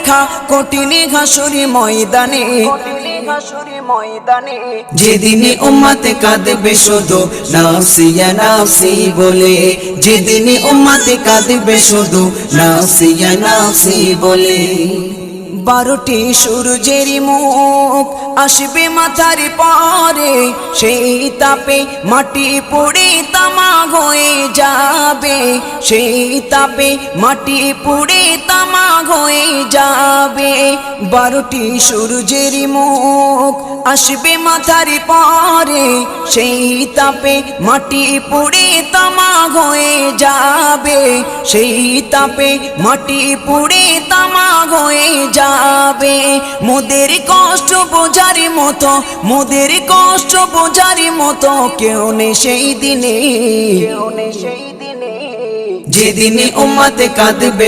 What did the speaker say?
লেখা কঠিন হাসুরি ময়দানে, যেদিনে উম্মতে কাঁদবে শুধু নাফসি ইয়া নাফসি বলে, যেদিনে উম্মতে কাঁদবে শুধু নাফসি ইয়া নাফসি বলে। 12টি সূর্যের মুখ আসবে মাথার পরে, সেই তাপে মাটি পুড়ে তামা হয়ে যাবে, সেই তাপে মাটি পুড়ে তামা হয়ে যাবে। 12টি সূর্যের মুখ আসবে মাথার পরে, সেই তাপে মাটি পুড়ে তামা হয়ে যাবে, সেই তাপে মাটি পুড়ে তামা হয়ে যাবে। মোদের কষ্ট বোঝার মতো, মোদের কষ্ট বোঝার মতো কেউ নেই সেই দিনে, যেদিনে উম্মতে কাঁদবে